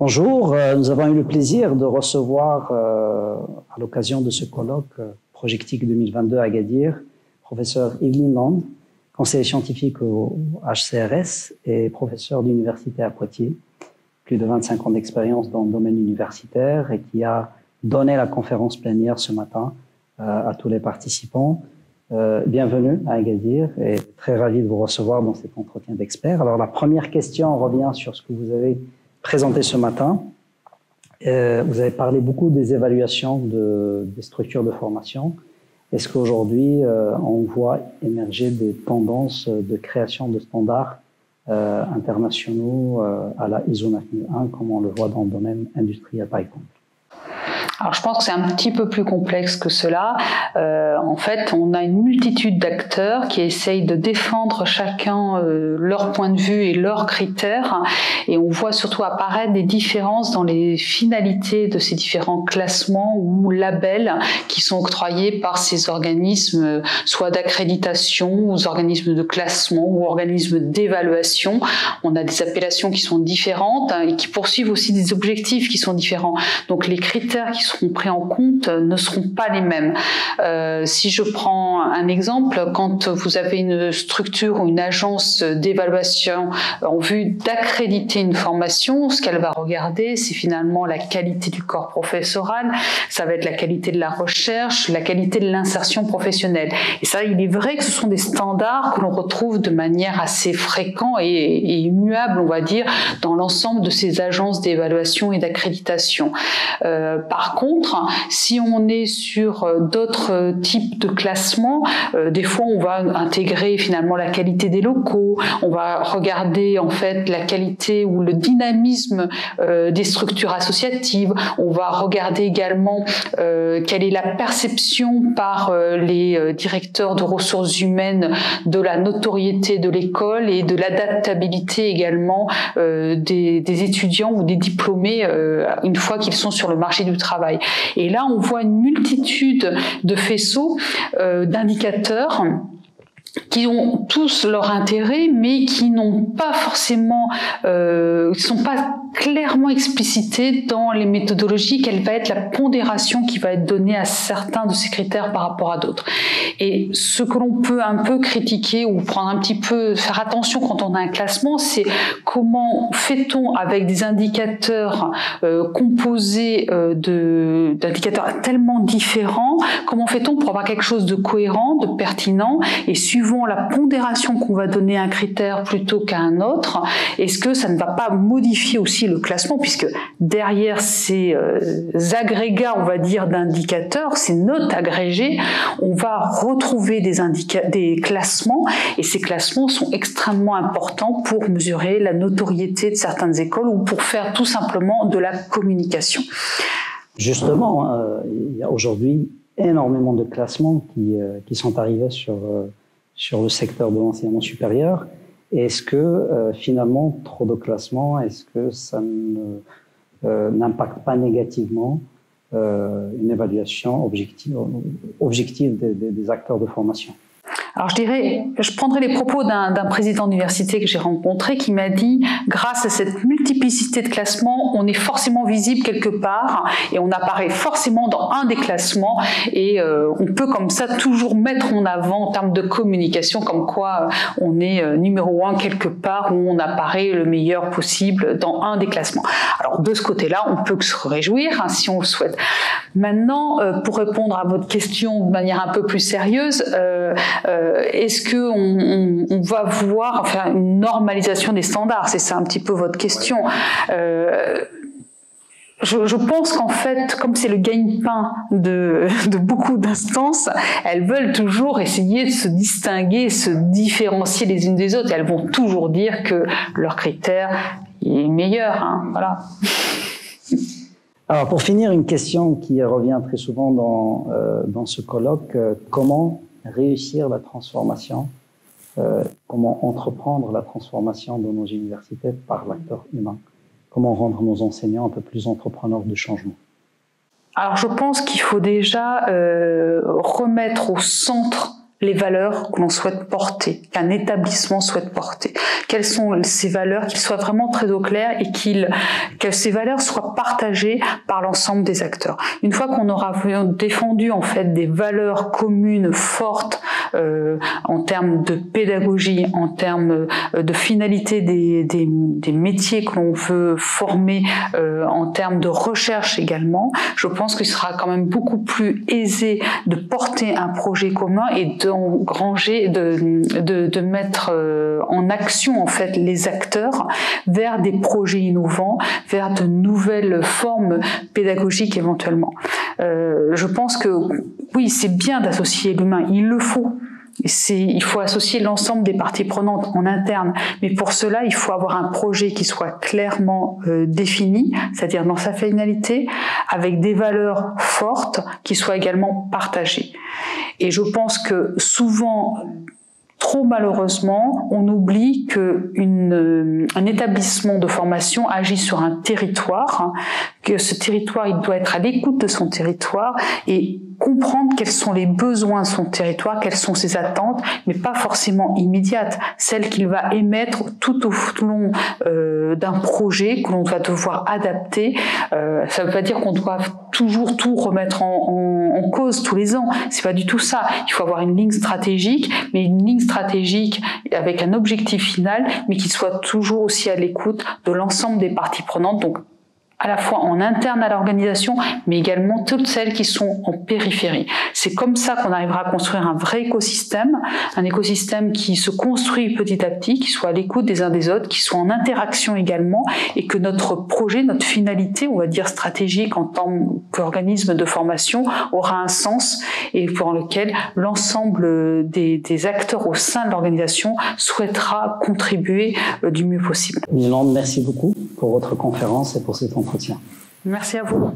Bonjour, nous avons eu le plaisir de recevoir à l'occasion de ce colloque Projectique 2022 à Agadir, professeur Evelyn Land, conseiller scientifique au HCRS et professeur d'université à Poitiers, plus de 25 ans d'expérience dans le domaine universitaire et qui a donné la conférence plénière ce matin à tous les participants. Bienvenue à Agadir et très ravi de vous recevoir dans cet entretien d'experts. Alors la première question revient sur ce que vous avez présenté ce matin. Vous avez parlé beaucoup des évaluations des structures de formation. Est-ce qu'aujourd'hui, on voit émerger des tendances de création de standards internationaux à la ISO 9001, comme on le voit dans le domaine industriel par exemple? Alors je pense que c'est un petit peu plus complexe que cela. En fait, on a une multitude d'acteurs qui essayent de défendre chacun leur point de vue et leurs critères, et on voit surtout apparaître des différences dans les finalités de ces différents classements ou labels qui sont octroyés par ces organismes, soit d'accréditation, ou organismes de classement, ou organismes d'évaluation. On a des appellations qui sont différentes et qui poursuivent aussi des objectifs qui sont différents. Donc les critères qui seront pris en compte ne seront pas les mêmes. Si je prends un exemple, quand vous avez une structure ou une agence d'évaluation en vue d'accréditer une formation, ce qu'elle va regarder, c'est finalement la qualité du corps professoral, ça va être la qualité de la recherche, la qualité de l'insertion professionnelle. Et ça, il est vrai que ce sont des standards que l'on retrouve de manière assez fréquente et immuable, on va dire, dans l'ensemble de ces agences d'évaluation et d'accréditation. Par contre, si on est sur d'autres types de classements, des fois on va intégrer finalement la qualité des locaux, on va regarder en fait la qualité ou le dynamisme des structures associatives, on va regarder également quelle est la perception par les directeurs de ressources humaines de la notoriété de l'école et de l'adaptabilité également des étudiants ou des diplômés une fois qu'ils sont sur le marché du travail. Et là, on voit une multitude de faisceaux d'indicateurs qui ont tous leur intérêt, mais qui n'ont pas forcément, sont pas clairement explicités dans les méthodologies. Quelle va être la pondération qui va être donnée à certains de ces critères par rapport à d'autres. Et ce que l'on peut un peu critiquer ou prendre un petit peu, faire attention quand on a un classement, c'est comment fait-on avec des indicateurs composés d'indicateurs tellement différents, comment fait-on pour avoir quelque chose de cohérent, de pertinent, et suivant la pondération qu'on va donner à un critère plutôt qu'à un autre, est-ce que ça ne va pas modifier aussi le classement, puisque derrière ces agrégats, on va dire, d'indicateurs, ces notes agrégées, on va retrouver des classements, et ces classements sont extrêmement importants pour mesurer la notoriété de certaines écoles ou pour faire tout simplement de la communication. Justement, il y a aujourd'hui énormément de classements qui sont arrivés sur le secteur de l'enseignement supérieur. Est-ce que finalement, trop de classements, est-ce que ça n'impacte pas négativement une évaluation objective des acteurs de formation? Alors je prendrai les propos d'un président d'université que j'ai rencontré qui m'a dit, grâce à cette multiplicité de classements, on est forcément visible quelque part et on apparaît forcément dans un des classements et on peut comme ça toujours mettre en avant en termes de communication comme quoi on est numéro 1 quelque part où on apparaît le meilleur possible dans un des classements. Alors de ce côté-là, on peut que se réjouir si on le souhaite. Maintenant, pour répondre à votre question de manière un peu plus sérieuse, est-ce qu'on va voir une normalisation des standards? C'est ça un petit peu votre question. Je pense qu'en fait, comme c'est le gagne-pain de beaucoup d'instances, elles veulent toujours essayer de se distinguer, se différencier les unes des autres. Et elles vont toujours dire que leur critère est meilleur. Voilà. Alors, pour finir, une question qui revient très souvent dans ce colloque, comment réussir la transformation, comment entreprendre la transformation de nos universités par l'acteur humain, comment rendre nos enseignants un peu plus entrepreneurs de changement? Alors je pense qu'il faut déjà remettre au centre les valeurs que l'on souhaite porter, qu'un établissement souhaite porter. Quelles sont ces valeurs, qu'ils soient vraiment très au clair et que ces valeurs soient partagées par l'ensemble des acteurs. Une fois qu'on aura défendu en fait des valeurs communes fortes en termes de pédagogie, en termes de finalité des métiers que l'on veut former, en termes de recherche également, je pense qu'il sera quand même beaucoup plus aisé de porter un projet commun et d'engranger, de mettre en action en fait les acteurs vers des projets innovants, vers de nouvelles formes pédagogiques éventuellement. Je pense que oui, c'est bien d'associer l'humain, il le faut. Il faut associer l'ensemble des parties prenantes en interne, mais pour cela, il faut avoir un projet qui soit clairement défini, c'est-à-dire dans sa finalité, avec des valeurs fortes qui soient également partagées. Et je pense que souvent, trop malheureusement, on oublie qu'un établissement de formation agit sur un territoire, que ce territoire, il doit être à l'écoute de son territoire et comprendre quels sont les besoins de son territoire, quelles sont ses attentes, mais pas forcément immédiates, celles qu'il va émettre tout au long d'un projet que l'on va devoir adapter. Ça ne veut pas dire qu'on doit toujours tout remettre en cause tous les ans. C'est pas du tout ça. Il faut avoir une ligne stratégique, mais une ligne stratégique avec un objectif final, mais qui soit toujours aussi à l'écoute de l'ensemble des parties prenantes. Donc à la fois en interne à l'organisation, mais également toutes celles qui sont en périphérie. C'est comme ça qu'on arrivera à construire un vrai écosystème, un écosystème qui se construit petit à petit, qui soit à l'écoute des uns des autres, qui soit en interaction également, et que notre projet, notre finalité, on va dire stratégique en tant qu'organisme de formation, aura un sens et pour lequel l'ensemble des acteurs au sein de l'organisation souhaitera contribuer du mieux possible. Yolande, merci beaucoup pour votre conférence et pour cet entretien. Merci à vous.